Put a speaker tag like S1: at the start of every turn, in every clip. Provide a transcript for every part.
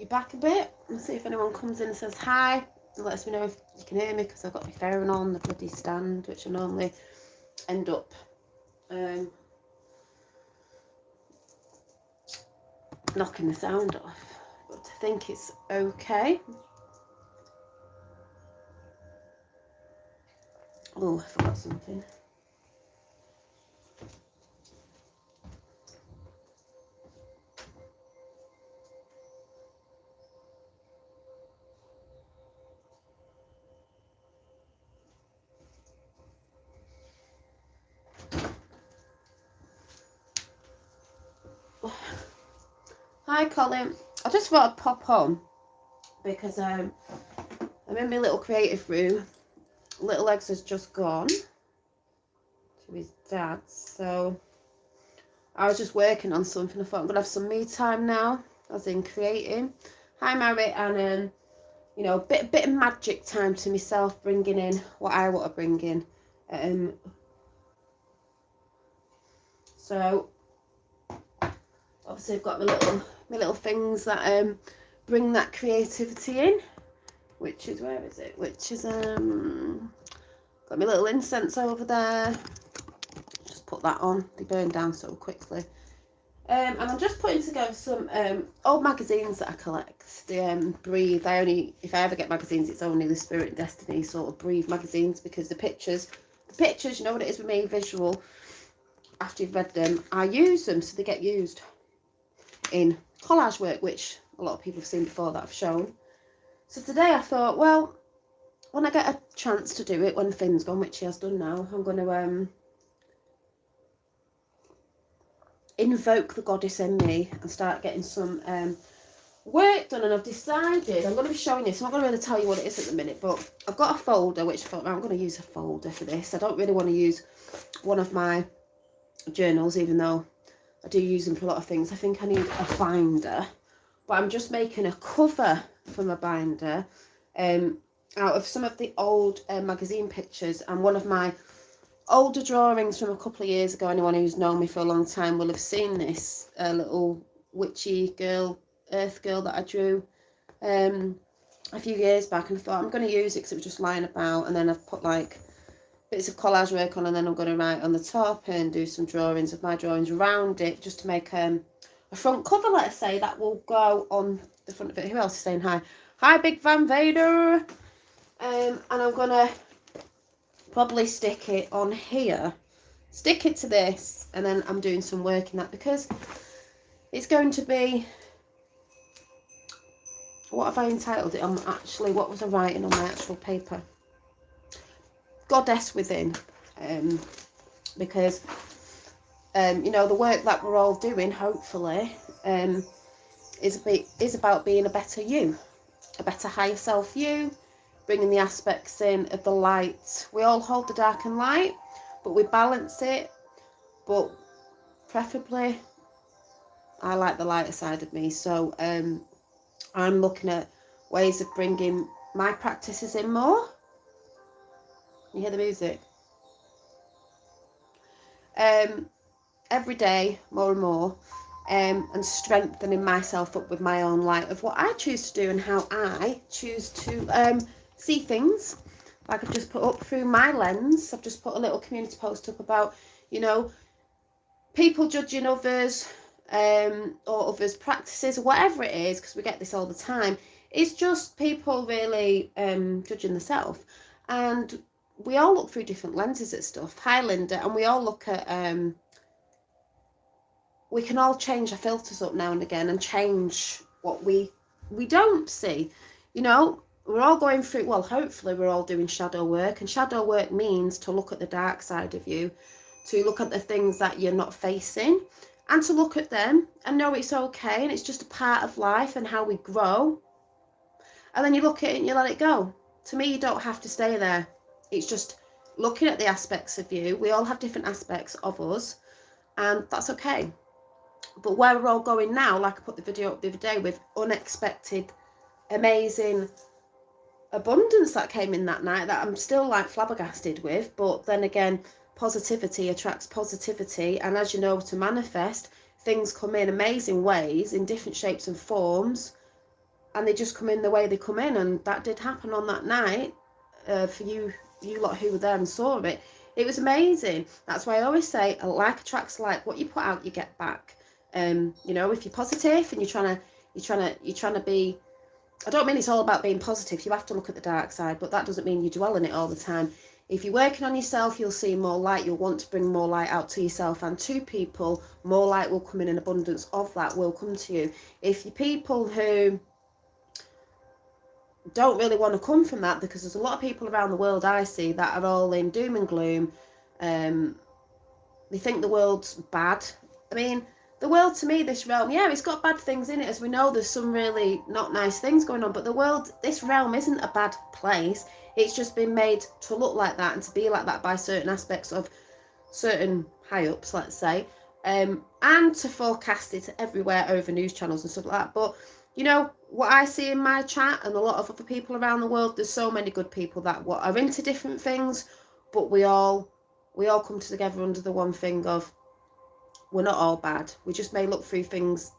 S1: you back a bit and see if anyone comes in and says hi. And lets me know if you can hear me, because I've got my phone on the bloody stand, which I normally end up knocking the sound off. But I think it's okay. Oh, I forgot something. Hi Colin, I just thought I'd pop on because I'm in my little creative room. Little Legs has just gone to his dad's, so I was just working on something. I thought I'm gonna have some me time now, as in creating. Hi Mary, and you know, a bit of magic time to myself, bringing in what I want to bring in. So obviously I've got my little things that bring that creativity in, which is, where is it? Which is got my little incense over there. Just put that on. They burn down so quickly. And I'm just putting together some old magazines that I collect. The Breathe. If I ever get magazines, it's only the Spirit and Destiny sort of Breathe magazines, because the pictures, you know what it is with me, visual. After you've read them, I use them, so they get used in collage work, which a lot of people have seen before that I've shown. So today I thought, well, when I get a chance to do it, when Finn's gone, which he has done now, I'm going to invoke the goddess in me and start getting some work done. And I've decided I'm going to be showing you, so I'm not going to really tell you what it is at the minute, but I've got a folder, which I thought, I'm going to use a folder for this. I don't really want to use one of my journals, even though I do use them for a lot of things. I think I need a binder, but I'm just making a cover for my binder out of some of the old magazine pictures, and one of my older drawings from a couple of years ago. Anyone who's known me for a long time will have seen this little witchy girl, earth girl, that I drew a few years back, and I thought I'm going to use it because it was just lying about, and then I've put like bits of collage work on, and then I'm going to write on the top and do some drawings of my drawings around it, just to make a front cover, let's say, that will go on the front of it. Who else is saying hi? Hi Big Van Vader. And I'm going to probably stick it on here, stick it to this, and then I'm doing some work in that, because it's going to be, what have I entitled it on actually? What was I writing on my actual paper? Goddess Within, because you know, the work that we're all doing, hopefully, is about being a better you, a better higher self you, bringing the aspects in of the light. We all hold the dark and light, but we balance it. But preferably, I like the lighter side of me. So I'm looking at ways of bringing my practices in more. You hear the music? Every day, more and more, and strengthening myself up with my own light of what I choose to do and how I choose to see things. Like I've just put up through my lens, I've just put a little community post up about, you know, people judging others or others' practices or whatever it is, because we get this all the time. It's just people really judging themselves, and we all look through different lenses at stuff. Hi Linda. And we all look at we can all change our filters up now and again and change what we don't see. You know, we're all going through, well, hopefully we're all doing shadow work, and shadow work means to look at the dark side of you, to look at the things that you're not facing, and to look at them and know it's okay, and it's just a part of life and how we grow. And then you look at it and you let it go. To me, you don't have to stay there. It's just looking at the aspects of you. We all have different aspects of us, and that's okay. But where we're all going now, like I put the video up the other day with unexpected, amazing abundance that came in that night, that I'm still like flabbergasted with. But then again, positivity attracts positivity, and as you know, to manifest, things come in amazing ways, in different shapes and forms, and they just come in the way they come in. And that did happen on that night. For you lot who were there and saw it, it was amazing. That's why I always say, like attracts like. What you put out, you get back. You know, if you're positive and you're trying to be, I don't mean it's all about being positive. You have to look at the dark side, but that doesn't mean you dwell in it all the time. If you're working on yourself, you'll see more light. You'll want to bring more light out to yourself and to people. More light will come in, an abundance of that will come to you. If you're people who don't really want to come from that, because there's a lot of people around the world I see that are all in doom and gloom. They think the world's bad. I mean, the world, to me, this realm, yeah, it's got bad things in it. As we know, there's some really not nice things going on, but the world, this realm isn't a bad place. It's just been made to look like that and to be like that by certain aspects of certain high-ups, let's say, and to forecast it everywhere over news channels and stuff like that. But, you know, what I see in my chat and a lot of other people around the world, there's so many good people that are into different things, but we all come together under the one thing of, we're not all bad. We just may look through things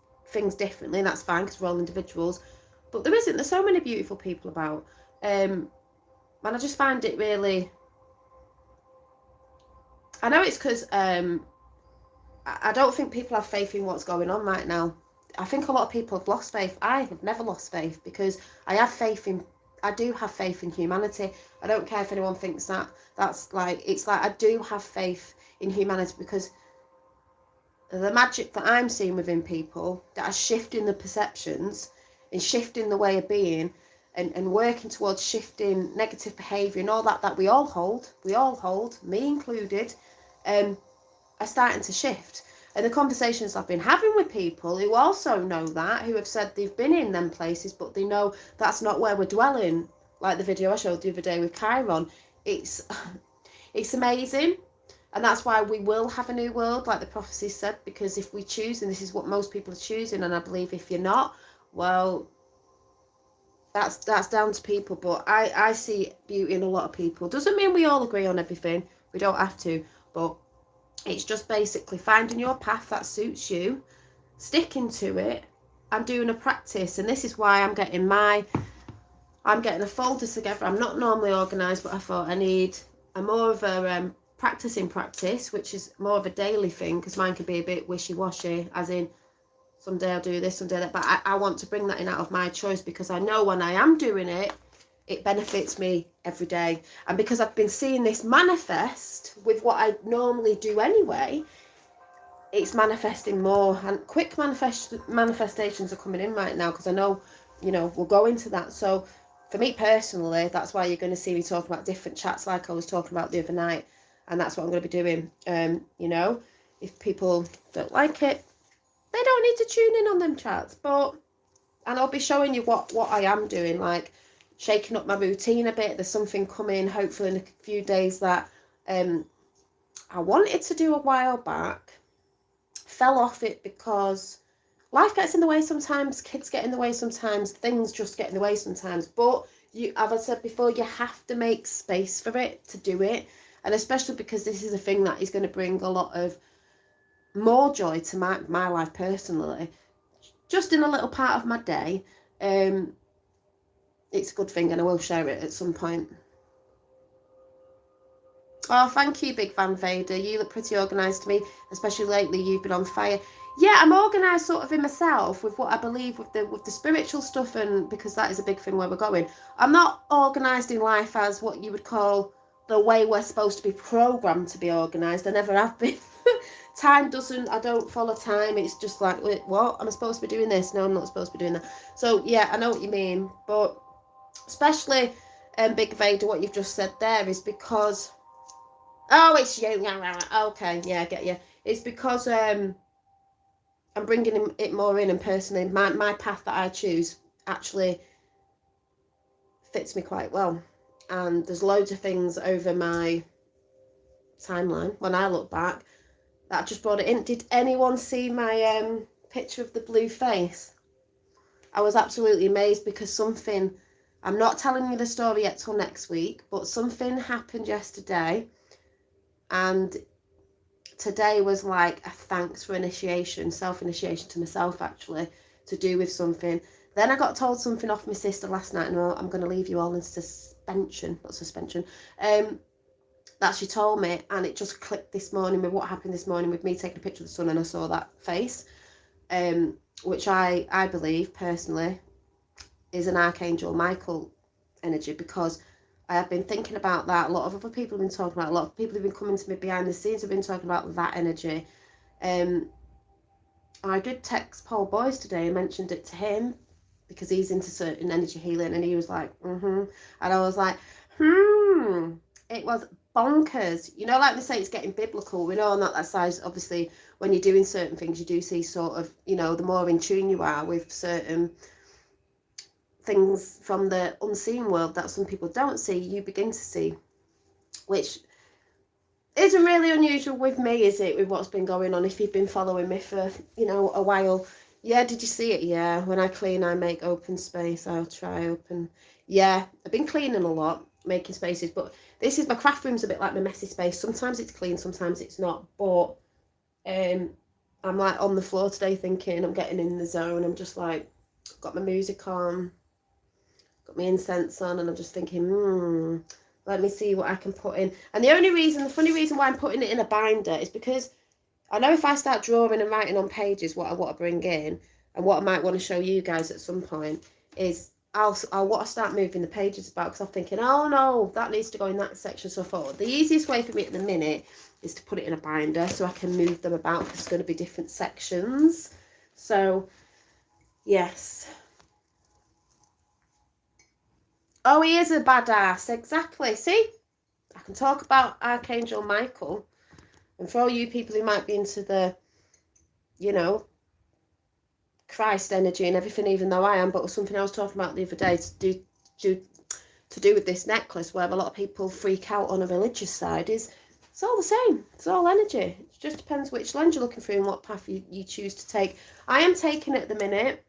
S1: differently, and that's fine because we're all individuals. But there's so many beautiful people about. And I just find it really, I know it's because I don't think people have faith in what's going on right now. I think a lot of people have lost faith. I have never lost faith because I do have faith in humanity. I don't care if anyone thinks that's like, it's like I do have faith in humanity, because the magic that I'm seeing within people that are shifting the perceptions and shifting the way of being and working towards shifting negative behaviour and all that we all hold, me included, are starting to shift. And the conversations I've been having with people who also know that, who have said they've been in them places, but they know that's not where we're dwelling, like the video I showed the other day with Chiron. It's amazing. And that's why we will have a new world, like the prophecy said, because if we choose, and this is what most people are choosing, and I believe if you're not, well, that's down to people. But I see beauty in a lot of people. Doesn't mean we all agree on everything. We don't have to. But it's just basically finding your path that suits you, sticking to it, and doing a practice. And this is why I'm getting a folder together. I'm not normally organised, but I thought I need a more of a practice, which is more of a daily thing, because mine can be a bit wishy-washy, as in someday I'll do this, someday that, but I want to bring that in out of my choice, because I know when I am doing it, it benefits me every day. And because I've been seeing this manifest with what I normally do anyway, it's manifesting more, and quick manifestations are coming in right now, because I know, you know, we'll go into that. So for me personally, that's why you're going to see me talk about different chats like I was talking about the other night. And that's what I'm going to be doing. You know, if people don't like it, they don't need to tune in on them chats. And I'll be showing you what I am doing, like shaking up my routine a bit. There's something coming, hopefully in a few days, that I wanted to do a while back. Fell off it because life gets in the way sometimes, kids get in the way sometimes, things just get in the way sometimes. But as I said before, you have to make space for it to do it. And especially because this is a thing that is going to bring a lot of more joy to my life personally, just in a little part of my day. It's a good thing, and I will share it at some point. Oh, thank you, Big Van Vader. You look pretty organised to me, especially lately. You've been on fire. Yeah, I'm organised sort of in myself with what I believe with the spiritual stuff, and because that is a big thing where we're going. I'm not organised in life as what you would call the way we're supposed to be programmed to be organised. I never have been. I don't follow time. It's just like, wait, what? Am I supposed to be doing this? No, I'm not supposed to be doing that. So yeah, I know what you mean. But especially Big Vader, what you've just said there is because, oh, it's you. Okay, yeah, I get you. It's because I'm bringing it more in, and personally, my path that I choose actually fits me quite well. And there's loads of things over my timeline when I look back that just brought it in. Did anyone see my picture of the blue face? I was absolutely amazed because something, I'm not telling you the story yet till next week, but something happened yesterday, and today was like a thanks for initiation, self-initiation to myself actually, to do with something. Then I got told something off my sister last night, and I'm going to leave you all in suspension, not suspension, that she told me, and it just clicked this morning with what happened this morning with me taking a picture of the sun, and I saw that face, which I believe personally is an Archangel Michael energy, because I have been thinking about that. A lot of other people have been talking about it. A lot of people have been coming to me behind the scenes have been talking about that energy. I did text Paul Boyce today and mentioned it to him because he's into certain energy healing, and he was like, and I was like, it was bonkers. You know, like they say, it's getting biblical. We know on that side, obviously, when you're doing certain things, you do see sort of, you know, the more in tune you are with certain things from the unseen world that some people don't see, you begin to see, which isn't really unusual with me, is it, with what's been going on? If you've been following me for, you know, a while. Yeah, did you see it? Yeah, when I clean, I make open space. I'll try open. Yeah, I've been cleaning a lot, making spaces, but this is, my craft room's a bit like my messy space. Sometimes it's clean, sometimes it's not, but I'm like on the floor today thinking, I'm getting in the zone. I'm just like, got my music on, got my incense on, and I'm just thinking, let me see what I can put in. And the funny reason why I'm putting it in a binder is because I know if I start drawing and writing on pages what I want to bring in, and what I might want to show you guys at some point, is I'll want to start moving the pages about, because I'm thinking, oh no, that needs to go in that section. So I thought the easiest way for me at the minute is to put it in a binder so I can move them about, because there's going to be different sections. So yes. Oh, he is a badass, exactly. See, I can talk about Archangel Michael, and for all you people who might be into the, you know, Christ energy and everything, even though I am, but it was something I was talking about the other day to do with this necklace, where a lot of people freak out on a religious side, is it's all the same. It's all energy. It just depends which lens you're looking through and what path you choose to take. I am taking at the minute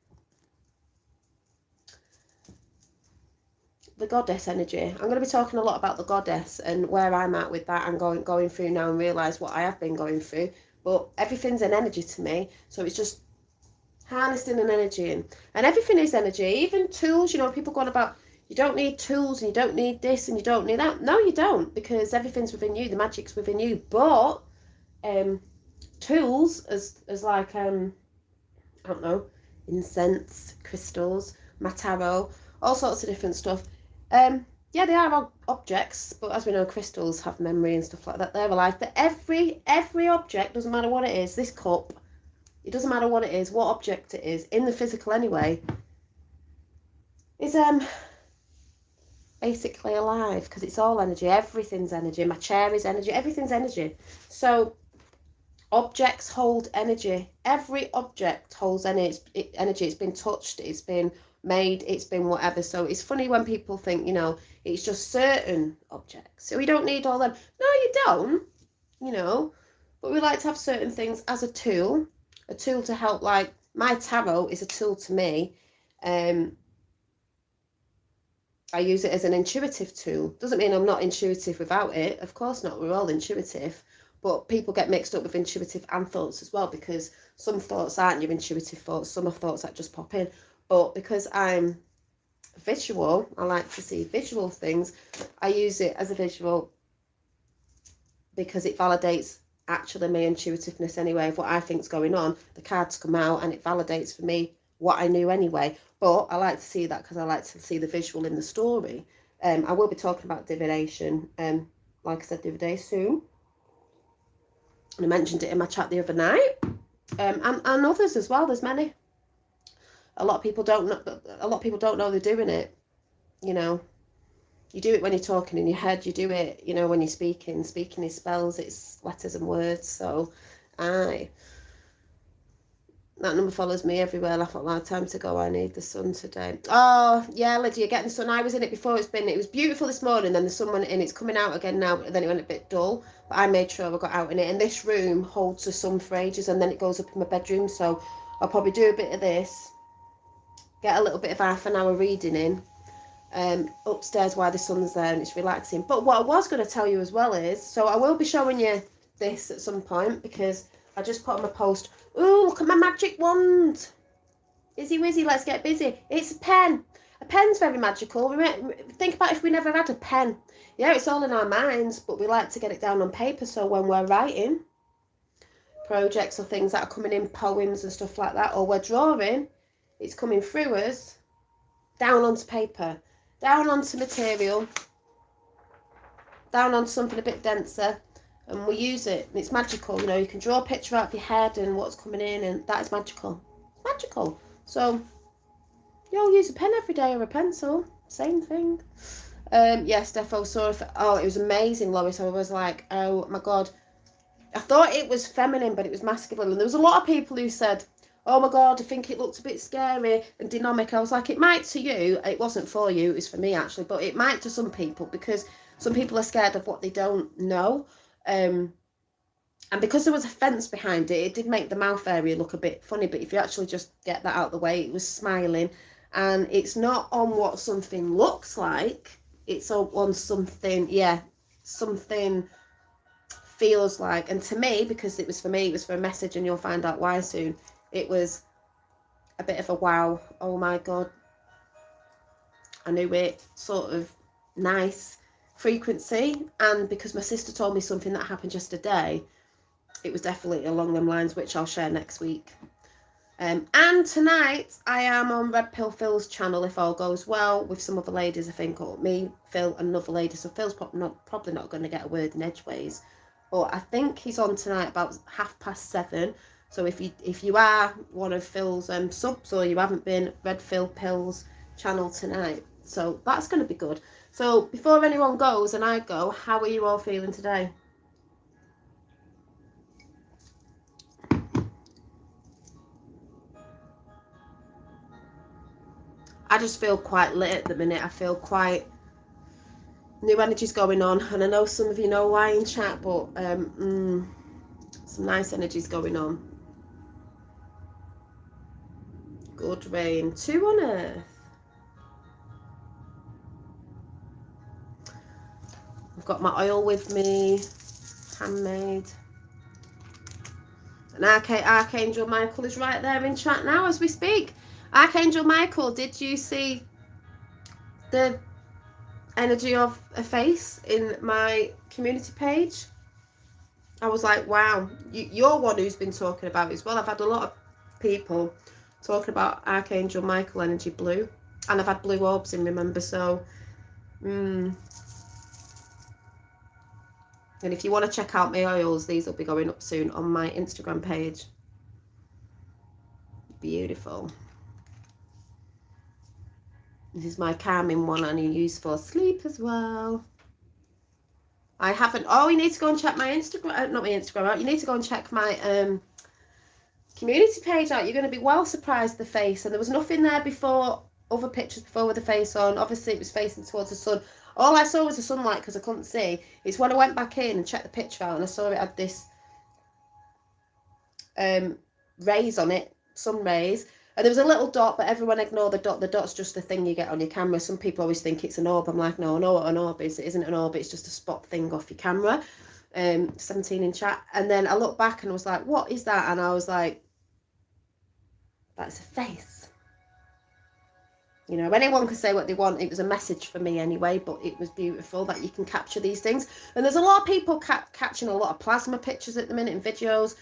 S1: the goddess energy. I'm going to be talking a lot about the goddess and where I'm at with that, and going through now and realise what I have been going through. But everything's an energy to me, so it's just harnessing an energy in. And everything is energy, even tools. You know, people going about, you don't need tools and you don't need this and you don't need that. No, you don't, because everything's within you. The magic's within you. But tools as like I don't know, incense, crystals, my tarot, all sorts of different stuff. Yeah, they are objects, but as we know, crystals have memory and stuff like that. They're alive. But every object, doesn't matter what it is, this cup, it doesn't matter what it is, what object it is, in the physical anyway, is basically alive, because it's all energy. Everything's energy. My chair is energy. Everything's energy. So objects hold energy. Every object holds energy. It's been touched, it's been made, it's been whatever. So it's funny when people think, you know, it's just certain objects, so we don't need all them. No, you don't, you know, but we like to have certain things as a tool to help. Like my tarot is a tool to me. I use it as an intuitive tool. Doesn't mean I'm not intuitive without it, of course not, we're all intuitive, but people get mixed up with intuitive and thoughts as well, because some thoughts aren't your intuitive thoughts, some are thoughts that just pop in. But because I'm visual, I like to see visual things, I use it as a visual because it validates actually my intuitiveness anyway of what I think's going on. The cards come out and it validates for me what I knew anyway. But I like to see that because I like to see the visual in the story. I will be talking about divination, like I said the other day, soon. And I mentioned it in my chat the other night. And others as well, there's many. A lot of people don't know they're doing it. You know, you do it when you're talking in your head, you do it, you know, when you're speaking. Speaking is spells, it's letters and words. So that number follows me everywhere. Laugh out loud, time to go, I need the sun today. Oh yeah, Lydia, getting the sun. I was in it before. It was beautiful this morning, then the sun went in. It's coming out again now, but then it went a bit dull, but I made sure I got out in it. And this room holds the sun for ages, and then it goes up in my bedroom. So I'll probably do a bit of this, get a little bit of half an hour reading in upstairs while the sun's there, and it's relaxing. But what I was going to tell you as well is, so I will be showing you this at some point, because I just put on my post, ooh, look at my magic wand. Izzy Wizzy, let's get busy. It's a pen. A pen's very magical. Think about if we never had a pen. Yeah, it's all in our minds, but we like to get it down on paper, so when we're writing projects or things that are coming in, poems and stuff like that, or we're drawing, it's coming through us, down onto paper, down onto material, down onto something a bit denser, and we use it. It's magical, you know, you can draw a picture out of your head and what's coming in, and that is magical. Magical. So you'll use a pen every day or a pencil, same thing. Yes, defo saw it. Oh, it was amazing, Lois. I was like, oh my god, I thought it was feminine, but it was masculine. And there was a lot of people who said, oh my god, I think it looked a bit scary and dynamic. I was like, it might to you. It wasn't for you, it was for me actually, but it might to some people, because some people are scared of what they don't know. And because there was a fence behind it, it did make the mouth area look a bit funny. But if you actually just get that out of the way, it was smiling. And it's not on what something looks like. It's on something, yeah, something feels like. And to me, because it was for me, it was for a message, and you'll find out why soon. It was a bit of a wow. Oh my God. I knew it, sort of nice frequency. And because my sister told me something that happened just today, it was definitely along them lines, which I'll share next week. And tonight I am on Red Pill Phil's channel, if all goes well, with some other ladies, I think, or me, Phil, and another lady. So Phil's probably not going to get a word in edgeways, but I think he's on tonight about 7:30. So if you are one of Phil's subs, or you haven't been, Red Pill Phil's channel tonight. So that's going to be good. So before anyone goes and I go, how are you all feeling today? I just feel quite lit at the minute. I feel quite new energies going on, and I know some of you know why in chat, but some nice energies going on. Good rain. 2 on earth. I've got my oil with me, handmade. And Archangel Michael is right there in chat now as we speak. Archangel Michael, did you see the energy of a face in my community page? I was like, wow, you're one who's been talking about it as well. I've had a lot of people talking about Archangel Michael energy blue, and I've had blue orbs in, remember, so and if you want to check out my oils, these will be going up soon on my Instagram page. Beautiful. This is my calming one, and you use for sleep as well. I haven't. Oh, you need to go and check my Instagram. Not my Instagram out. You need to go and check my community page out. You're going to be well surprised. The face, and there was nothing there before. Other pictures before with the face on. Obviously, it was facing towards the sun. All I saw was the sunlight because I couldn't see. It's when I went back in and checked the picture out, and I saw it had this rays on it, sun rays. And there was a little dot, but everyone ignore the dot. The dot's just the thing you get on your camera. Some people always think it's an orb. I'm like, no, I know what an orb is. It isn't an orb. It's just a spot thing off your camera. 17 in chat. And then I looked back and I was like, what is that? And I was like, that's a face. You know, anyone can say what they want. It was a message for me anyway, but it was beautiful that you can capture these things. And there's a lot of people catching a lot of plasma pictures at the minute and videos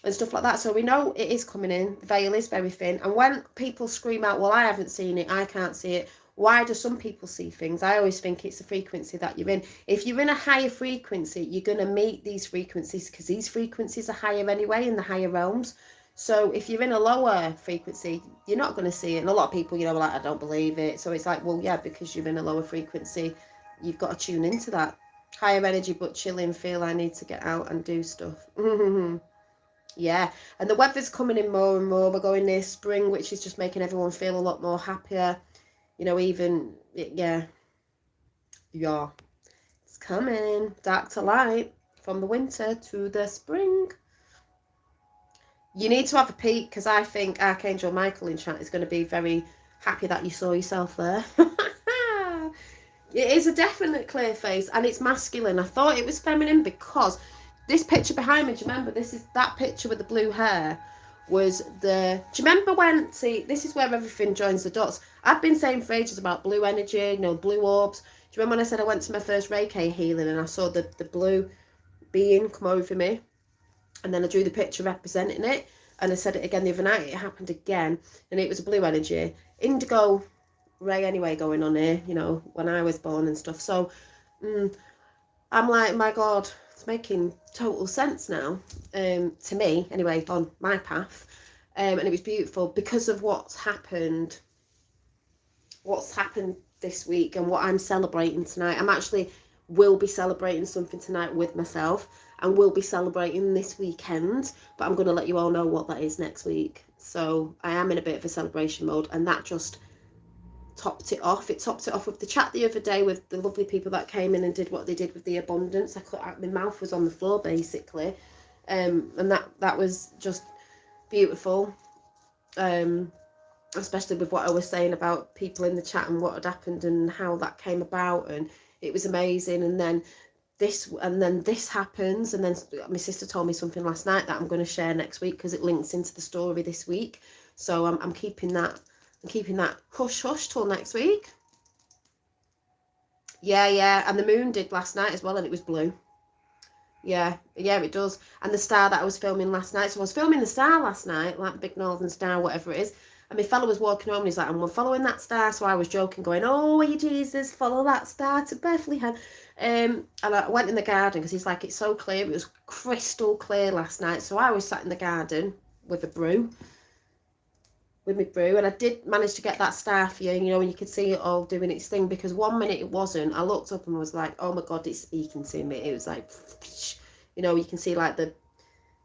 S1: and stuff like that, so we know it is coming in. The veil is very thin, and when people scream out, well, I haven't seen it, I can't see it, why do some people see things? I always think it's the frequency that you're in. If you're in a higher frequency, you're going to meet these frequencies, because these frequencies are higher anyway in the higher realms. So if you're in a lower frequency, you're not going to see it. And a lot of people, you know, are like, I don't believe it. So it's like, well, yeah, because you're in a lower frequency, you've got to tune into that higher energy, but chilling, feel I need to get out and do stuff. Yeah, and the weather's coming in more and more. We're going near spring, which is just making everyone feel a lot more happier. You know, even, yeah, it's coming. Dark to light, from the winter to the spring. You need to have a peek, because I think Archangel Michael in chat is going to be very happy that you saw yourself there. It is a definite clear face, and it's masculine. I thought it was feminine because this picture behind me, do you remember? This is that picture with the blue hair was do you remember when, see, this is where everything joins the dots. I've been saying for ages about blue energy, you know, blue orbs. Do you remember when I said I went to my first Reiki healing and I saw the blue being come over me, and then I drew the picture representing it, and I said it again the other night, it happened again, and it was a blue energy, indigo ray anyway going on here, you know, when I was born and stuff. So I'm like, my God, it's making total sense now, to me anyway, on my path. And it was beautiful because of what's happened this week and what I'm celebrating tonight. I'm actually will be celebrating something tonight with myself, and will be celebrating this weekend, but I'm going to let you all know what that is next week. So I am in a bit of a celebration mode, and that just topped it off. It topped it off with the chat the other day with the lovely people that came in and did what they did with the abundance. My mouth was on the floor basically, and that was just beautiful, especially with what I was saying about people in the chat and what had happened and how that came about, and it was amazing. And then this happens, and then my sister told me something last night that I'm going to share next week because it links into the story this week. So I'm keeping that hush hush till next week. Yeah, and the moon did last night as well, and it was blue. Yeah, it does. And the star that I was filming last night, so I was filming the star last night, like Big Northern Star, whatever it is, and my fella was walking home and he's like, I'm following that star. So I was joking, going, oh, you Jesus, follow that star to Bethlehem. And I went in the garden because he's like, it's so clear. It was crystal clear last night. So I was sat in the garden with my brew, and I did manage to get that star for you, you know, and you could see it all doing its thing, because 1 minute it wasn't. I looked up and was like, oh my God, it's speaking to me. It was like, you know, you can see like the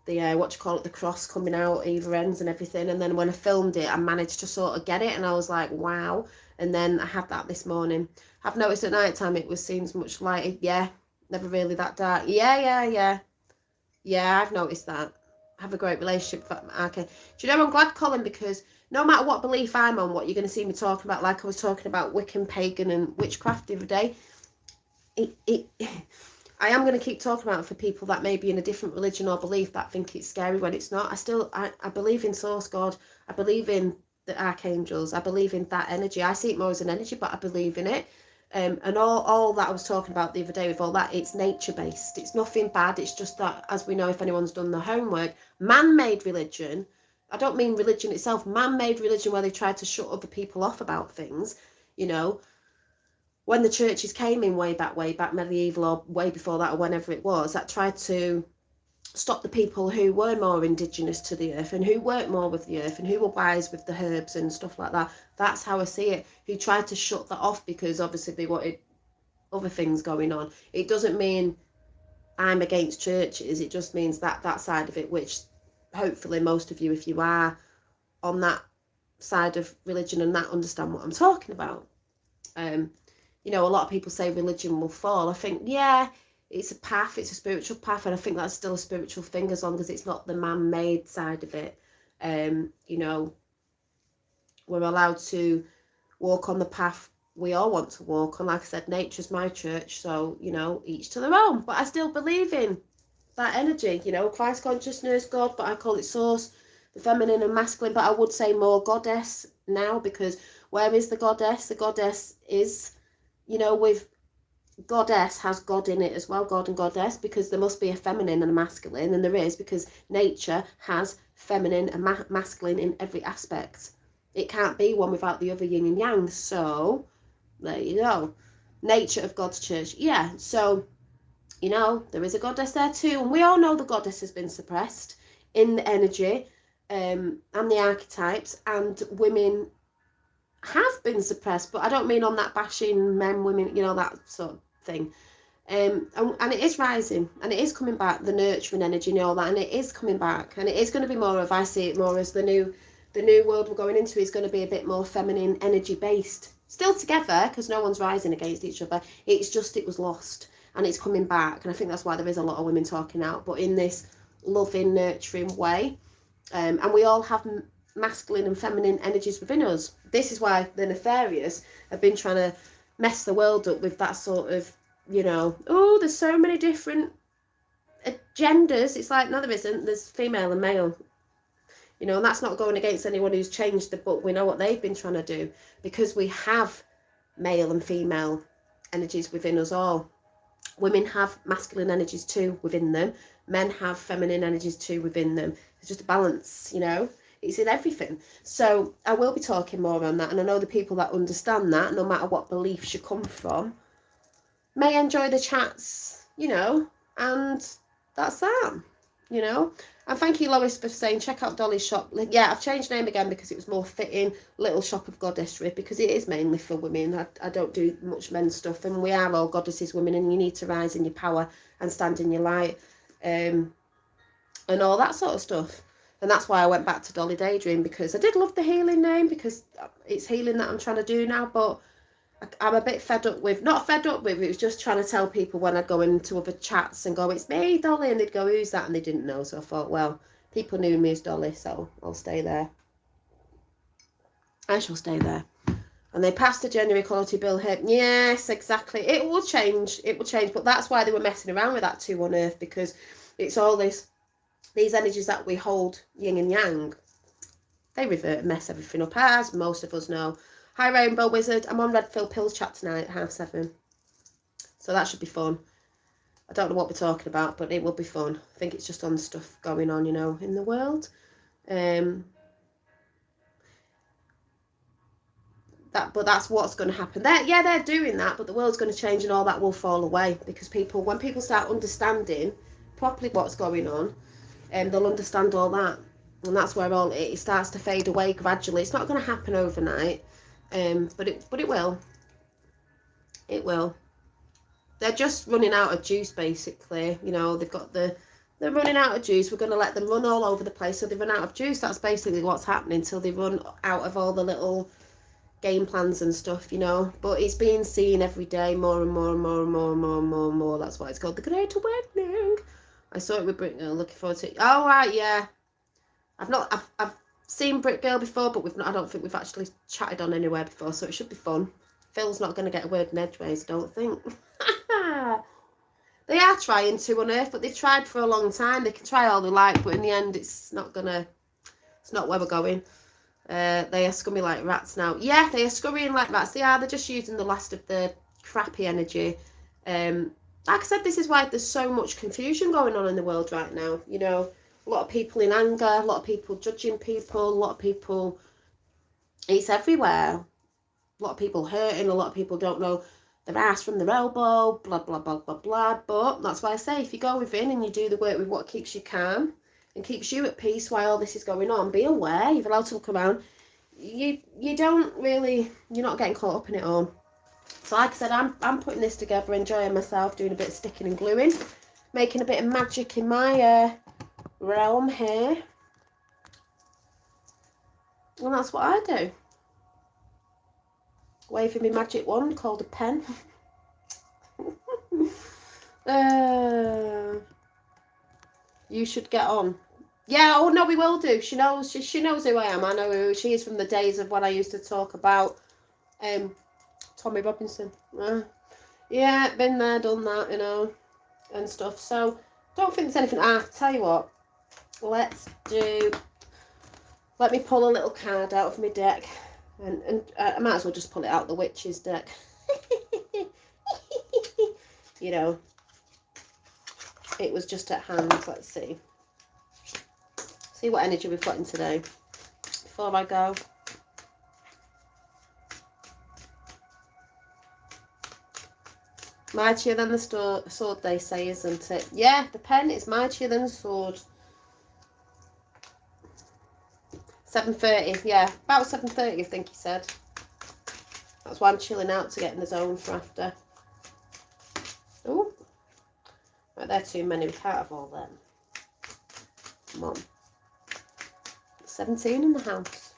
S1: the cross coming out either ends and everything. And then when I filmed it, I managed to sort of get it, and I was like, wow. And then I had that this morning. I've noticed at night time it seems much lighter. Yeah, never really that dark. Yeah, I've noticed that. I have a great relationship with okay. Do you know, I'm glad, Colin, because no matter what belief I'm on, what you're going to see me talking about, like I was talking about Wiccan, pagan and witchcraft the other day, I am going to keep talking about it for people that may be in a different religion or belief that think it's scary when it's not. I believe in source God. I believe in the archangels. I believe in that energy. I see it more as an energy, but I believe in it. And all that I was talking about the other day with all that, it's nature based. It's nothing bad. It's just that, as we know, if anyone's done the homework, man-made religion, I don't mean religion itself, man-made religion where they try to shut other people off about things, you know, when the churches came in way back medieval or way before that or whenever it was, that tried to stop the people who were more indigenous to the earth and who worked more with the earth and who were wise with the herbs and stuff like that. That's how I see it. Who tried to shut that off because obviously they wanted other things going on. It doesn't mean I'm against churches. It just means that side of it, which hopefully most of you, if you are on that side of religion and that understand what I'm talking about. You know, a lot of people say religion will fall. I think, yeah, it's a path, it's a spiritual path, and I think that's still a spiritual thing as long as it's not the man-made side of it. You know, we're allowed to walk on the path we all want to walk on. Like I said, nature's my church, so, you know, each to their own. But I still believe in that energy, you know, Christ consciousness, God, but I call it source, the feminine and masculine, but I would say more goddess now, because where is the goddess? The goddess is, you know, with goddess has God in it as well, God and goddess, because there must be a feminine and a masculine, and there is, because nature has feminine and masculine in every aspect. It can't be one without the other, yin and yang. So there you go. Nature of God's church. Yeah, so, you know, there is a goddess there too, and we all know the goddess has been suppressed in the energy and the archetypes, and women have been suppressed, but I don't mean on that bashing men, women, you know, that sort of thing. And it is rising, and it is coming back, the nurturing energy and all that, and it is coming back, and it is going to be more of, I see it more as the new world we're going into is going to be a bit more feminine energy based, still together, because no one's rising against each other. It's just, it was lost and it's coming back, and I think that's why there is a lot of women talking out, but in this loving, nurturing way. And we all have masculine and feminine energies within us. This is why the nefarious have been trying to mess the world up with that sort of, you know, oh, there's so many different genders. It's like, no, there isn't. There's female and male. You know, and that's not going against anyone who's changed the book. We know what they've been trying to do, because we have male and female energies within us all. Women have masculine energies too within them. Men have feminine energies too within them. It's just a balance, you know. It's in everything. So I will be talking more on that. And I know the people that understand that, no matter what beliefs you come from, may enjoy the chats, you know. And that's that, you know. And thank you, Lois, for saying check out Dolly's shop. Yeah, I've changed name again because it was more fitting. Little Shop of Goddessry, because it is mainly for women. I don't do much men's stuff, and we are all goddesses, women, and you need to rise in your power and stand in your light, and all that sort of stuff. And that's why I went back to Dolly Daydream, because I did love the healing name, because it's healing that I'm trying to do now, but I'm a bit fed up with, not fed up with, it was just trying to tell people when I'd go into other chats and go, it's me, Dolly, and they'd go, who's that? And they didn't know, so I thought, well, people knew me as Dolly, so I'll stay there. I shall stay there. And they passed the gender equality bill here. Yes, exactly. It will change, but that's why they were messing around with that too on Earth, because it's all these energies that we hold, yin and yang, they revert and mess everything up, as most of us know. Hi Rainbow Wizard, I'm on Red Pill Pills chat tonight at 7:30. So that should be fun. I don't know what we're talking about, but it will be fun. I think it's just on stuff going on, you know, in the world. But that's what's going to happen. They're doing that, but the world's going to change and all that will fall away, because when people start understanding properly what's going on, they'll understand all that. And that's where it starts to fade away gradually. It's not going to happen overnight. But it will. It will. They're just running out of juice, basically. You know, they're running out of juice. We're going to let them run all over the place, so they run out of juice. That's basically what's happening, until they run out of all the little game plans and stuff, you know. But it's being seen every day, more and more and more and more and more and more and more. That's why it's called the Great Awakening. I saw it with Brit Girl. Looking forward to it. Oh right, yeah. I've seen Brit Girl before, but I don't think we've actually chatted on anywhere before, so it should be fun. Phil's not going to get a word in edgeways, I don't think. They are trying to on Earth, but they've tried for a long time. They can try all they like, but in the end, it's not where we're going. They are scummy like rats now. Yeah, they are scurrying like rats. They're just using the last of the crappy energy. Like I said, this is why there's so much confusion going on in the world right now. You know, a lot of people in anger, a lot of people judging people, a lot of people, it's everywhere. A lot of people hurting, a lot of people don't know their ass from their elbow, blah, blah, blah, blah, blah. But that's why I say, if you go within and you do the work with what keeps you calm and keeps you at peace while all this is going on, be aware, you're allowed to look around. You don't really, you're not getting caught up in it all. So like I said, I'm putting this together, enjoying myself, doing a bit of sticking and gluing, making a bit of magic in my realm here. And that's what I do. Waving my magic wand called a pen. You should get on. Yeah, oh no, we will do. She knows who I am. I know who she is from the days of when I used to talk about Tommy Robinson. Yeah, been there, done that, you know, and stuff. So don't think there's anything. Tell you what, let me pull a little card out of my deck. And I might as well just pull it out the witch's deck. You know, it was just at hand. Let's see what energy we've got in today before I go. Mightier than the sword, they say, isn't it? Yeah, the pen is mightier than the sword. 7:30, yeah, about 7:30 I think he said. That's why I'm chilling out to get in the zone for after. Oh, right, they're too many, we can't have all them. Come on. 17 in the house.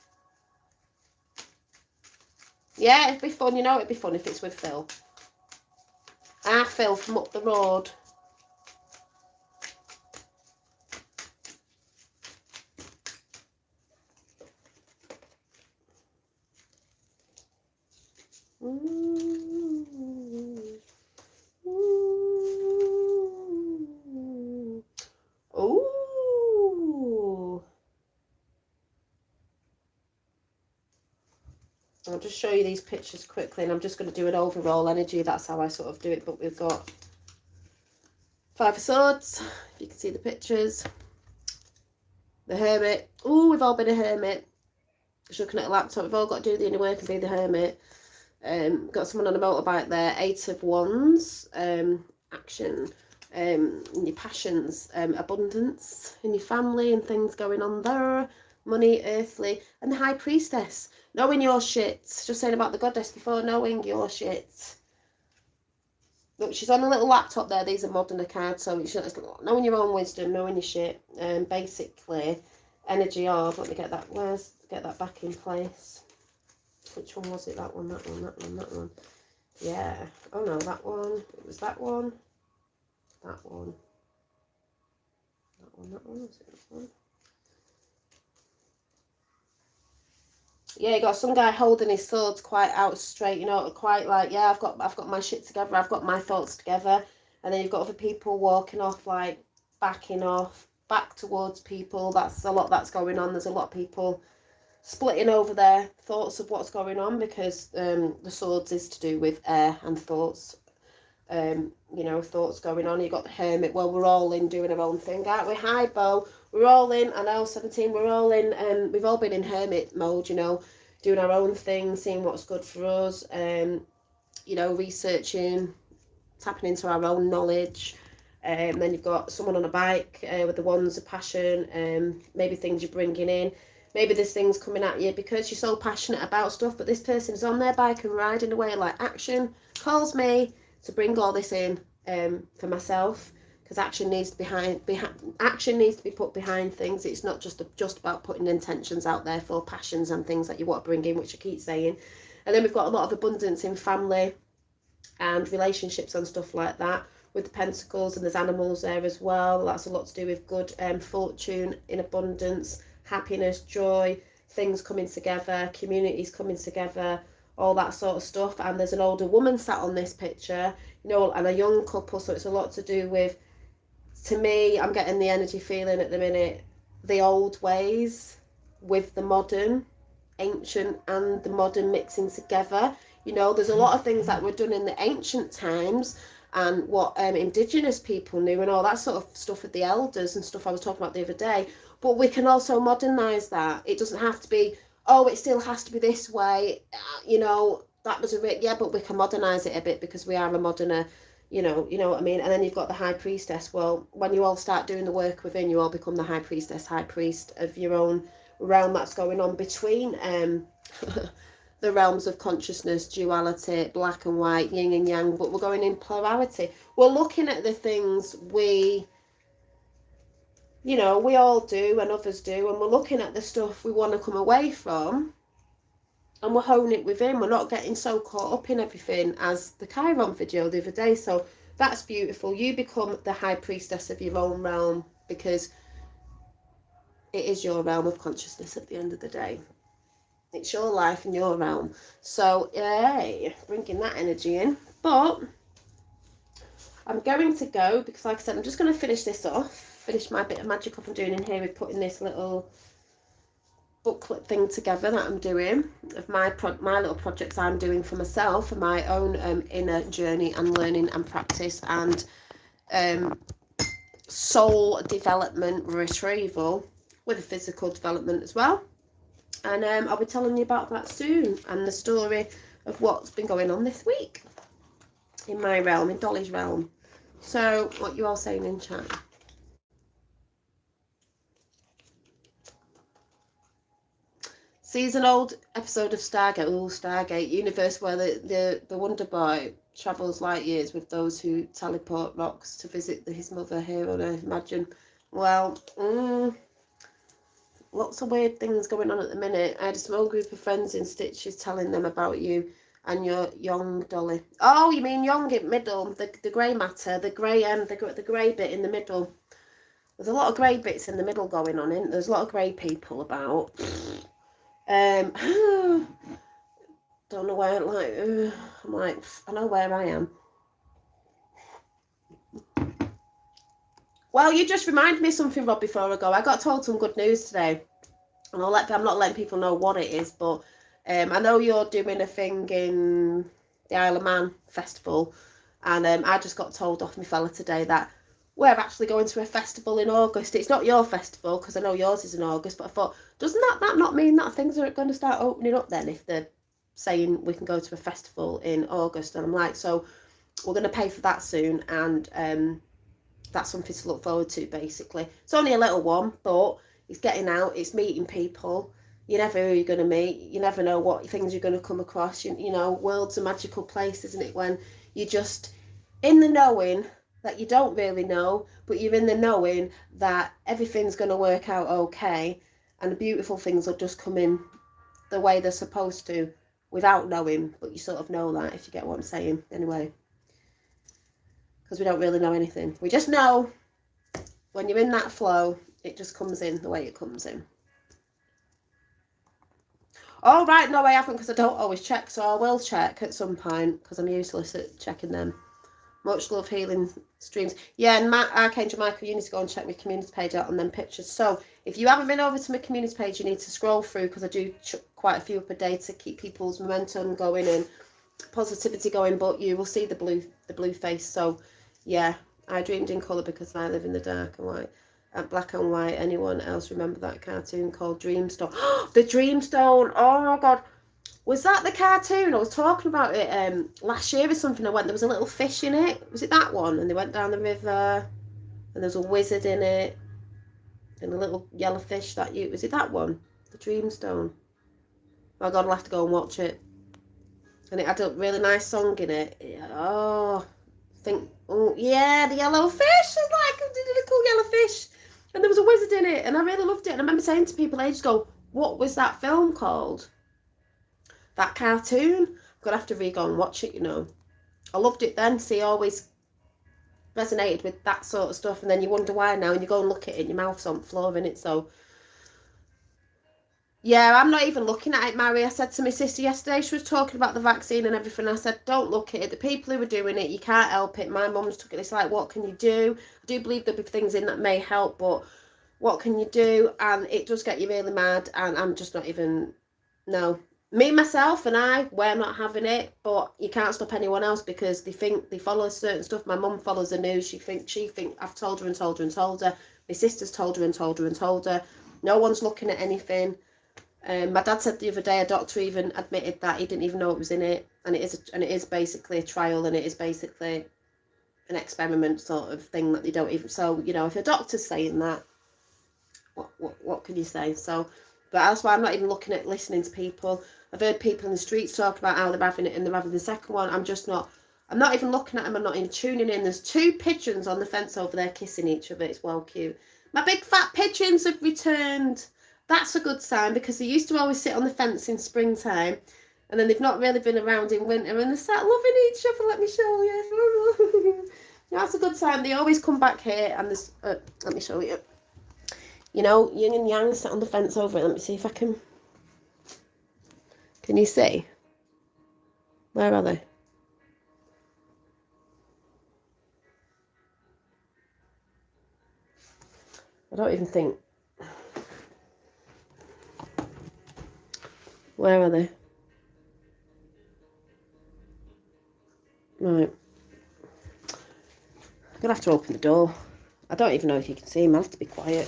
S1: Yeah, it'd be fun, you know, it'd be fun if it's with Phil. Phil from up the road. Oh, I'll just show you these pictures quickly, and I'm just going to do an overall energy. That's how I sort of do it. But we've got Five of Swords, if you can see the pictures. The Hermit. Oh, we've all been a hermit. Just looking at a laptop, we've all got to do the inner work and be the hermit. Got someone on a motorbike there. Eight of Wands. Action. In your passions. Abundance in your family and things going on there. Money, earthly. And the High Priestess. Knowing your shit. Just saying about the goddess before, knowing your shit. Look, she's on a little laptop there. These are modern cards, so it's knowing your own wisdom, knowing your shit. Basically, energy of. Let me get that. Get that back in place. Which one was it? That one. That one. That one. That one. Yeah. Oh no, that one. It was that one. That one. That one. That one. Was it this one? Yeah, you got some guy holding his swords quite out straight, you know, quite like, yeah, I've got my shit together, I've got my thoughts together. And then you've got other people walking off, like backing off, back towards people. That's a lot that's going on. There's a lot of people splitting over their thoughts of what's going on, because the swords is to do with air and thoughts. You know, thoughts going on. You've got the Hermit. Well, we're all in doing our own thing, aren't we? Hi, Bo. We're all in. I know, 17. We're all in. We've all been in hermit mode, you know, doing our own thing, seeing what's good for us. You know, researching, tapping into our own knowledge. Then you've got someone on a bike with the Wands of Passion. Maybe things you're bringing in. Maybe there's things coming at you because you're so passionate about stuff. But this person is on their bike and riding away like, action calls me to bring all this in for myself, because action needs to be put behind things. It's not just about putting intentions out there for passions and things that you want to bring in, which I keep saying. And then we've got a lot of abundance in family and relationships and stuff like that with the Pentacles, and there's animals there as well. That's a lot to do with good fortune in abundance, happiness, joy, things coming together, communities coming together, all that sort of stuff. And there's an older woman sat on this picture, you know, and a young couple, so it's a lot to do with, to me, I'm getting the energy feeling at the minute, the old ways with the modern, ancient and the modern mixing together. You know, there's a lot of things that were done in the ancient times and what indigenous people knew and all that sort of stuff with the elders and stuff I was talking about the other day. But we can also modernise that. It doesn't have to be, oh, it still has to be this way, you know, that was a bit, yeah, but we can modernise it a bit because we are a moderner, you know what I mean? And then you've got the High Priestess. Well, when you all start doing the work within, you all become the High Priestess, High Priest of your own realm that's going on between the realms of consciousness, duality, black and white, yin and yang, but we're going in plurality. We're looking at the things we all do and others do, and we're looking at the stuff we want to come away from, and we're honing it within. We're not getting so caught up in everything as the Chiron video the other day. So that's beautiful. You become the High Priestess of your own realm, because it is your realm of consciousness at the end of the day. It's your life and your realm. So, yay, bringing that energy in. But I'm going to go, because like I said, I'm just going to finish this off. Finish my bit of magic off I'm doing in here with putting this little booklet thing together that I'm doing of my little projects I'm doing for myself, for my own inner journey and learning and practice and soul development retrieval with a physical development as well. And I'll be telling you about that soon, and the story of what's been going on this week in my realm, in Dolly's realm. So what you all saying in chat? Season old episode of Stargate. Oh, Stargate universe, where the Wonder Boy travels light years with those who teleport rocks to visit his mother here on Earth. Imagine. Well, lots of weird things going on at the minute. I had a small group of friends in stitches telling them about you and your young Dolly. Oh, you mean young in middle, the grey matter, the grey the grey bit in the middle. There's a lot of grey bits in the middle going on, isn't there? There's a lot of grey people about. Don't know where, I'm like, I know where I am. Well, you just reminded me of something, Rob, before I go. I got told some good news today. And I'm not letting people know what it is, but I know you're doing a thing in the Isle of Man festival, and I just got told off my fella today that we're actually going to a festival in August. It's not your festival, because I know yours is in August, but I thought, doesn't that not mean that things are going to start opening up then, if they're saying we can go to a festival in August? And I'm like, so we're going to pay for that soon, and that's something to look forward to, basically. It's only a little one, but it's getting out, it's meeting people. You never know who you're going to meet. You never know what things you're going to come across. You know, world's a magical place, isn't it? When you're just in the knowing that you don't really know, but you're in the knowing that everything's going to work out okay, and the beautiful things will just come in the way they're supposed to without knowing, but you sort of know that, if you get what I'm saying. Anyway, because we don't really know anything. We just know when you're in that flow, it just comes in the way it comes in. Oh, right, no, I haven't, because I don't always check, so I will check at some point, because I'm useless at checking them. Much love, healing streams. Yeah, and Archangel Michael, you need to go and check my community page out on them pictures. So if you haven't been over to my community page, you need to scroll through, because I do quite a few up a day to keep people's momentum going and positivity going, but you will see the blue face. So yeah, I dreamed in colour because I live in the dark and white. Black and white. Anyone else remember that cartoon called Dreamstone? The Dreamstone. Oh my god, was that the cartoon? I was talking about it last year or something. There was a little fish in it. Was it that one? And they went down the river, and there was a wizard in it, and a little yellow fish. Was it that one? The Dreamstone. Oh my god, I'll have to go and watch it. And it had a really nice song in it. Oh, yeah, the yellow fish. It's like a little yellow fish. And there was a wizard in it, and I really loved it. And I remember saying to people ages ago, what was that film called? That cartoon? I'm going to have to re-go and watch it, you know. I loved it then. See, I always resonated with that sort of stuff. And then you wonder why now, and you go and look at it, and your mouth's on the floor, innit? So, yeah, I'm not even looking at it, Mary. I said to my sister yesterday, she was talking about the vaccine and everything. I said, don't look at it. The people who are doing it, you can't help it. My mum's took it. It's like, what can you do? I do believe there'll be things in that may help, but what can you do? And it does get you really mad. And I'm just not even, no. Me, myself, and we're not having it, but you can't stop anyone else, because they follow certain stuff. My mum follows the news. She think I've told her and told her and told her. My sister's told her and told her and told her. No one's looking at anything. My dad said the other day, a doctor even admitted that he didn't even know it was in it, and it is basically a trial, and it is basically an experiment sort of thing that they don't even. So you know, if a doctor's saying that, what can you say? So, but that's why I'm not even listening to people. I've heard people in the streets talk about how they're having it and they're having the second one. I'm not even looking at them. I'm not even tuning in. There's 2 pigeons on the fence over there kissing each other. It's well cute. My big fat pigeons have returned. That's a good sign, because they used to always sit on the fence in springtime, and then they've not really been around in winter, and they start loving each other. Let me show you. That's a good sign. They always come back here, and there's let me show you. You know, yin and yang sit on the fence over it. Let me see if I can. Can you see? Where are they? I don't even think. Where are they? Right. I'm going to have to open the door. I don't even know if you can see him. I'll have to be quiet.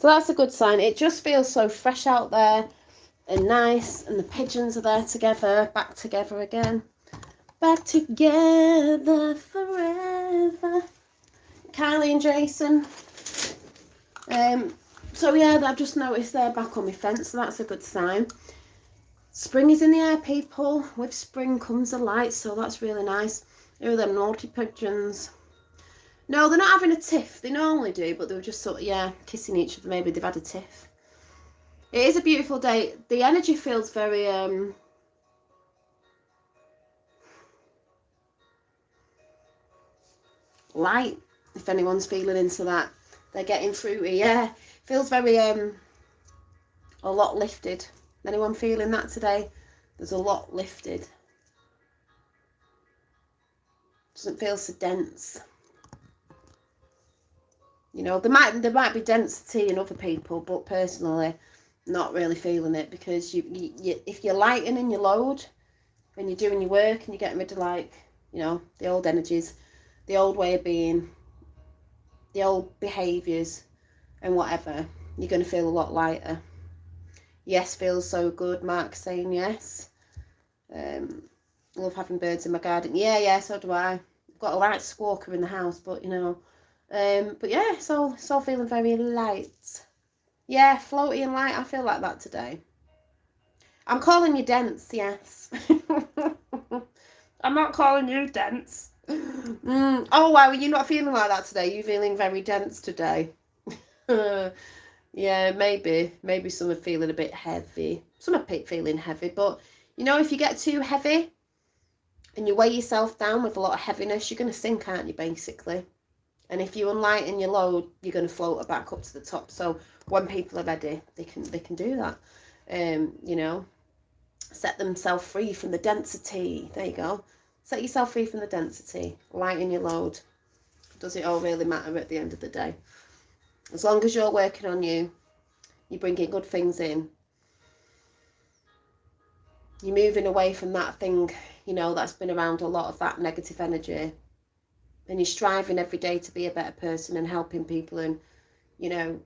S1: So that's a good sign. It just feels so fresh out there and nice, and the pigeons are there together, back together again. Back together forever. Kylie and Jason. So yeah, I've just noticed they're back on my fence, so that's a good sign. Spring is in the air, people. With spring comes the light, so that's really nice. Who are them naughty pigeons? No, they're not having a tiff. They normally do, but they were just sort of, yeah, kissing each other. Maybe they've had a tiff. It is a beautiful day. The energy feels very, light, if anyone's feeling into that. They're getting fruity, yeah. Feels very, a lot lifted. Anyone feeling that today? There's a lot lifted. Doesn't feel so dense. You know, there might be density in other people, but personally, not really feeling it, because you if you're lightening your load and you're doing your work and you're getting rid of, like, you know, the old energies, the old way of being, the old behaviours and whatever, you're going to feel a lot lighter. Yes feels so good. Mark's saying yes. Love having birds in my garden. Yeah, so do I. I've got a right squawker in the house, but you know. But yeah, it's all feeling very light. Yeah, floaty and light. I feel like that today. I'm calling you dense, yes. I'm not calling you dense. Oh wow, you're not feeling like that today. You're feeling very dense today. Yeah, maybe some are feeling a bit heavy. Some are feeling heavy, but you know, if you get too heavy and you weigh yourself down with a lot of heaviness, you're going to sink, aren't you, basically? And if you unlighten your load, you're going to float it back up to the top. So when people are ready, they can do that. You know, set themselves free from the density. There you go. Set yourself free from the density. Lighten your load. Does it all really matter at the end of the day? As long as you're working on you, you're bringing good things in. You're moving away from that thing, you know, that's been around a lot of that negative energy. And you're striving every day to be a better person and helping people and, you know,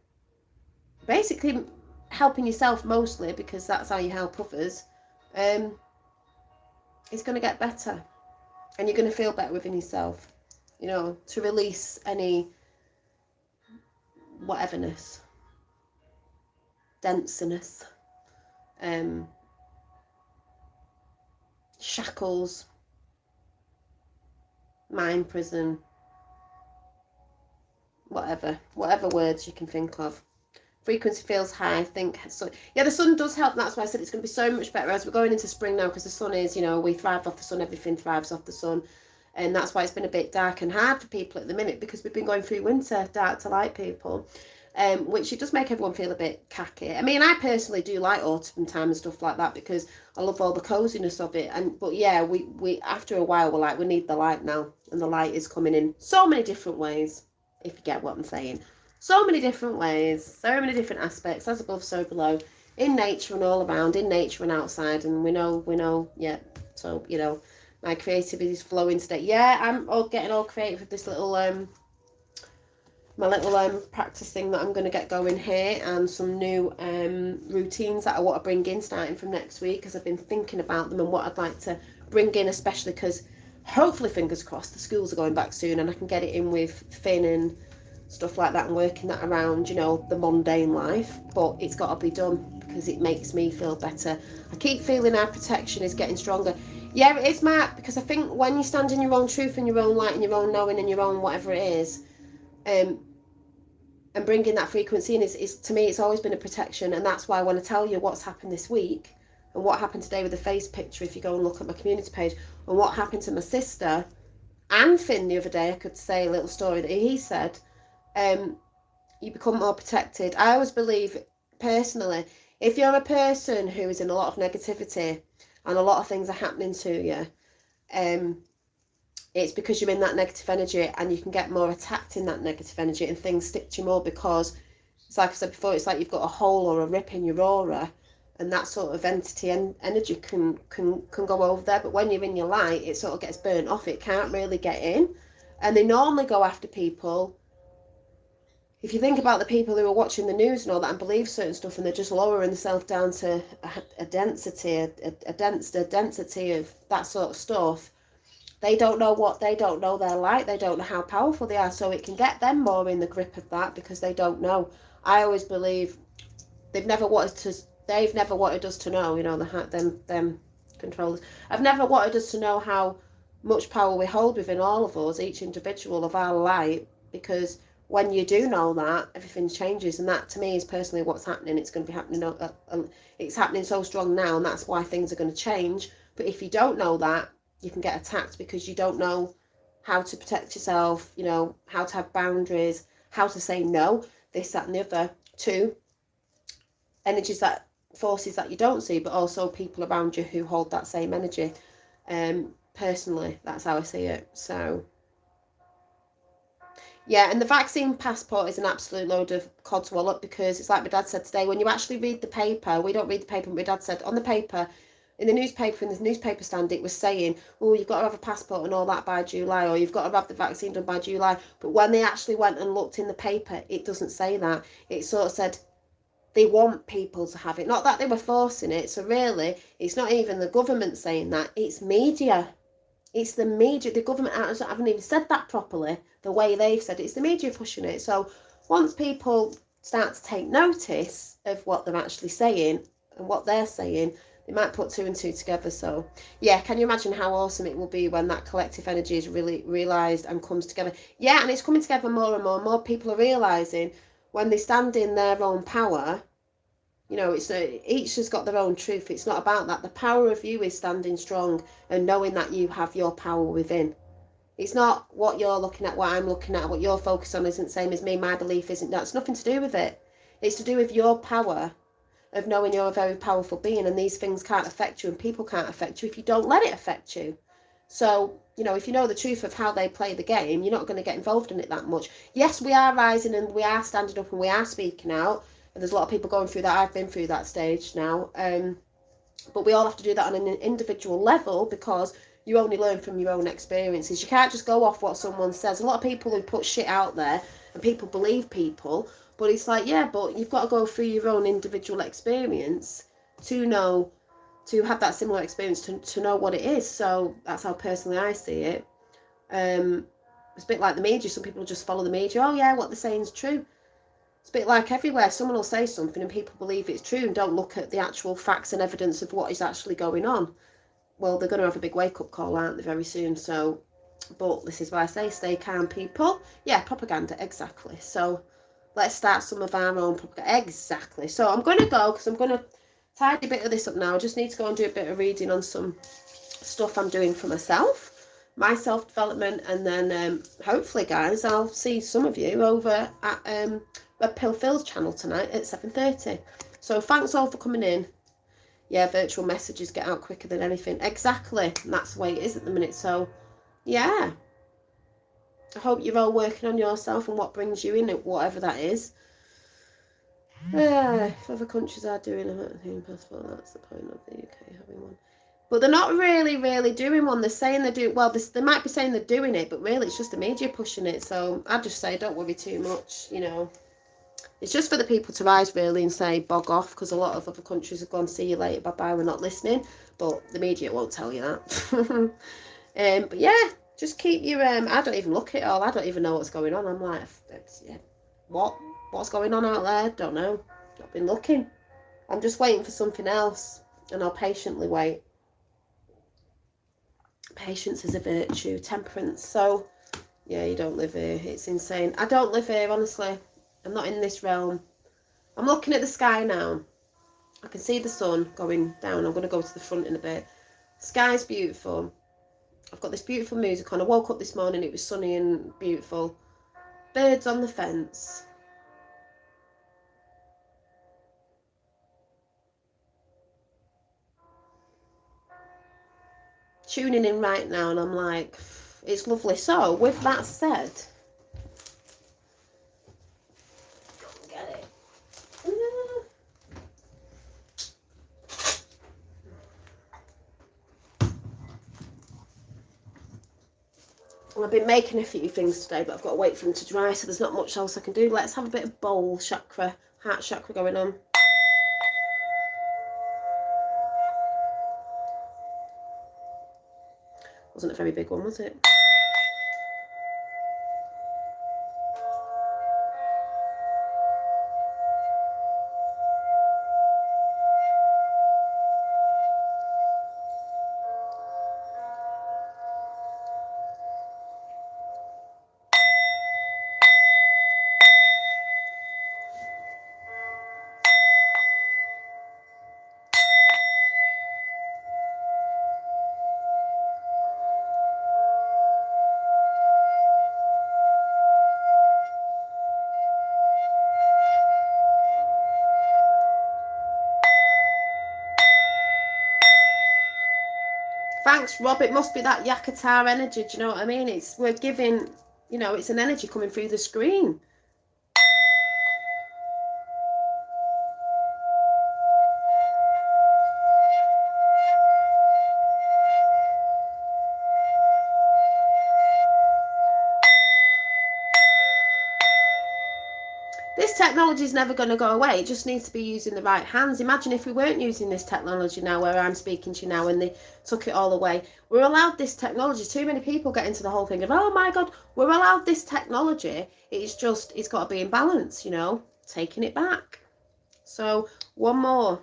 S1: basically helping yourself mostly, because that's how you help others. It's going to get better. And you're going to feel better within yourself, you know, to release any whateverness, denseness, shackles, mind prison, whatever words you can think of. Frequency feels high, I think. So yeah, the sun does help. That's why I said it's going to be so much better as we're going into spring now, because the sun is, you know, we thrive off the sun, everything thrives off the sun. And that's why it's been a bit dark and hard for people at the minute, because we've been going through winter, dark to light people, which it does make everyone feel a bit cacky. I mean, I personally do like autumn time and stuff like that, because I love all the coziness of it. But yeah, we after a while we're like, we need the light now, and the light is coming in so many different ways, if you get what I'm saying. So many different ways, so many different aspects, as above, so below, in nature and all around, in nature and outside. And we know, yeah. So, you know, my creativity is flowing today. Yeah, I'm getting all creative with this little, my little practice thing that I'm going to get going here, and some new routines that I want to bring in starting from next week, because I've been thinking about them and what I'd like to bring in, especially because hopefully, fingers crossed, the schools are going back soon and I can get it in with Finn and stuff like that, and working that around, you know, the mundane life. But it's got to be done because it makes me feel better. I keep feeling our protection is getting stronger. Yeah, it is, Mark, because I think when you stand in your own truth and your own light and your own knowing and your own whatever it is, and bringing that frequency in is to me, it's always been a protection. And that's why I want to tell you what's happened this week and what happened today with the face picture, if you go and look at my community page, and what happened to my sister and Finn the other day. I could say a little story that he said. You become more protected. I always believe, personally, if you're a person who is in a lot of negativity and a lot of things are happening to you, it's because you're in that negative energy, and you can get more attacked in that negative energy, and things stick to you more, because it's like I said before, it's like you've got a hole or a rip in your aura, and that sort of entity and energy can go over there. But when you're in your light, it sort of gets burnt off. It can't really get in, and they normally go after people. If you think about the people who are watching the news and all that and believe certain stuff, and they're just lowering themselves down to a density of that sort of stuff, they don't know their light, they don't know how powerful they are, so it can get them more in the grip of that, because they don't know. I always believe they've never wanted us to know, you know, them controllers. I've never wanted us to know how much power we hold within all of us, each individual of our light, because when you do know that, everything changes. And that, to me, is personally what's happening. It's going to be happening, it's happening so strong now, and that's why things are going to change. But if you don't know that, you can get attacked because you don't know how to protect yourself, you know, how to have boundaries, how to say no, this, that, and the other, to energies, that forces that you don't see, but also people around you who hold that same energy. Personally, that's how I see it. So yeah, and the vaccine passport is an absolute load of codswallop, because it's like my dad said today, when you actually read the paper, we don't read the paper, but my dad said on the paper, in the newspaper stand, it was saying, oh, you've got to have a passport and all that by July, or you've got to have the vaccine done by July. But when they actually went and looked in the paper, it doesn't say that. It sort of said they want people to have it, not that they were forcing it. So really, it's not even the government saying that, it's media. It's the media. The government haven't even said that properly the way they've said it. It's the media pushing it. So once people start to take notice of what they're actually saying and what they're saying, they might put two and two together. So yeah, can you imagine how awesome it will be when that collective energy is really realised and comes together? Yeah, and it's coming together more and more. More people are realising when they stand in their own power. You know, it's each has got their own truth. It's not about that. The power of you is standing strong and knowing that you have your power within. It's not what you're looking at, what I'm looking at, what you're focused on isn't the same as me. My belief isn't. That's nothing to do with it. It's to do with your power of knowing you're a very powerful being, and these things can't affect you and people can't affect you if you don't let it affect you. So, you know, if you know the truth of how they play the game, you're not going to get involved in it that much. Yes, we are rising and we are standing up and we are speaking out. And there's a lot of people going through that. I've been through that stage now. But we all have to do that on an individual level, because you only learn from your own experiences. You can't just go off what someone says. A lot of people who put shit out there and people believe people, but it's like, yeah, but you've got to go through your own individual experience to know, to have that similar experience to know what it is. So that's how personally I see it. It's a bit like the media. Some people just follow the media. Oh yeah, what they're saying is true. It's a bit like everywhere. Someone will say something and people believe it's true and don't look at the actual facts and evidence of what is actually going on. Well, they're going to have a big wake-up call, aren't they, very soon? So, but this is why I say stay calm, people. Yeah, propaganda, exactly. So let's start some of our own propaganda. Exactly. So I'm going to go, because I'm going to tidy a bit of this up now. I just need to go and do a bit of reading on some stuff I'm doing for myself, my self-development, and then hopefully, guys, I'll see some of you over at Red Pill Phil's channel tonight at 7:30. So thanks all for coming in. Yeah, virtual messages get out quicker than anything. Exactly. And that's the way it is at the minute. So yeah, I hope you're all working on yourself and what brings you in, whatever that is. If other countries are doing a passport, that's the point of the UK having one. But they're not really doing one. They're saying they do. Well, they might be saying they're doing it, but really it's just the media pushing it. So I'd just say don't worry too much, you know. It's just for the people to rise, really, and say, bog off, because a lot of other countries have gone, see you later, bye-bye, we're not listening. But the media won't tell you that. But yeah, just keep your... I don't even look at it all. I don't even know what's going on. I'm like, yeah, what's going on out there? Don't know. Not been looking. I'm just waiting for something else, and I'll patiently wait. Patience is a virtue. Temperance. So, yeah, you don't live here. It's insane. I don't live here, honestly. I'm not in this realm. I'm looking at the sky now. I can see the sun going down. I'm going to go to the front in a bit. Sky's beautiful. I've got this beautiful music on. I woke up this morning. It was sunny and beautiful. Birds on the fence. Tuning in right now, and I'm like, it's lovely. So, with that said... I've been making a few things today, but I've got to wait for them to dry, so there's not much else I can do. Let's have a bit of bowl chakra, heart chakra going on. Wasn't a very big one, was it? Thanks, Rob. It must be that Yakatar energy. Do you know what I mean? We're giving, you know, it's an energy coming through the screen. This technology is never going to go away. It just needs to be used in the right hands. Imagine if we weren't using this technology now, where I'm speaking to you now, and they took it all away. We're allowed this technology. Too many people get into the whole thing of, oh my God, we're allowed this technology. It's got to be in balance, you know, taking it back. So one more.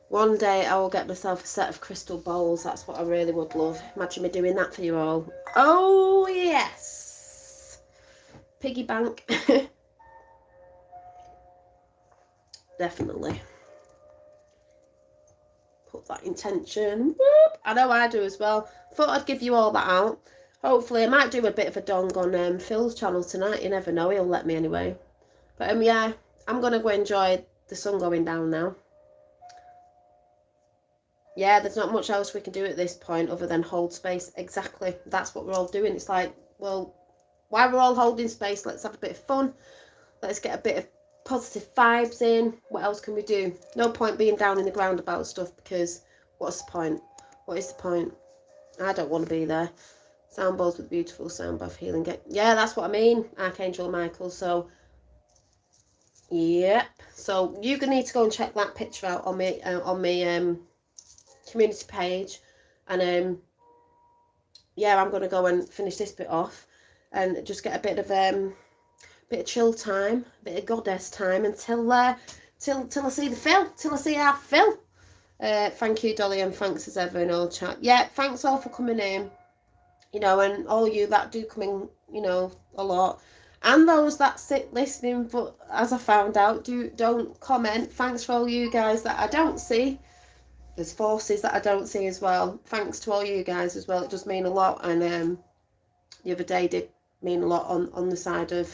S1: One day I will get myself a set of crystal bowls. That's what I really would love. Imagine me doing that for you all. Oh, yes. Piggy bank. Definitely. Put that intention. Whoop. I know I do as well. Thought I'd give you all that out. Hopefully I might do a bit of a dong on Phil's channel tonight. You never know. He'll let me anyway. But yeah, I'm going to go enjoy the sun going down now. Yeah, there's not much else we can do at this point other than hold space. Exactly. That's what we're all doing. It's like, well, while we're all holding space, let's have a bit of fun. Let's get a bit of positive vibes in. What else can we do? No point being down in the ground about stuff, because what's the point? What is the point? I don't want to be there. Sound bowls with beautiful sound bath healing. Yeah, that's what I mean. Archangel Michael. So, yep. So you're gonna need to go and check that picture out on me community page, and yeah, I'm going to go and finish this bit off and just get a bit of chill time, a bit of goddess time until I see the Phil, till I see our Phil. Thank you, Dolly, and thanks as ever in all chat. Yeah, thanks all for coming in, you know, and all you that do come in, you know, a lot, and those that sit listening, but as I found out, don't comment. Thanks for all you guys that I don't see. There's forces that I don't see as well. Thanks to all you guys as well. It does mean a lot. And the other day did mean a lot on the side of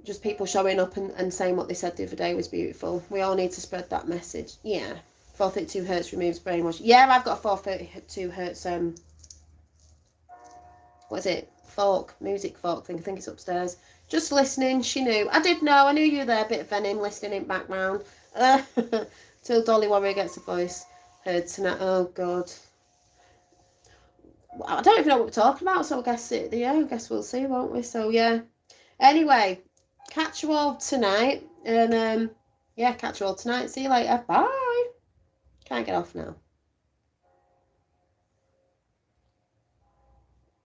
S1: just people showing up and saying what they said the other day was beautiful. We all need to spread that message. Yeah. 432 hertz removes brainwash. Yeah, I've got a 432 hertz, what is it? Music fork thing. I think it's upstairs. Just listening. She knew. I did know. I knew you were there. A bit of venom listening in background. Till Dolly Warrior gets a voice heard tonight. Oh God, I don't even know what we're talking about. So I guess we'll see, won't we? So yeah. Anyway, catch you all tonight, and yeah, catch you all tonight. See you later. Bye. Can't get off now.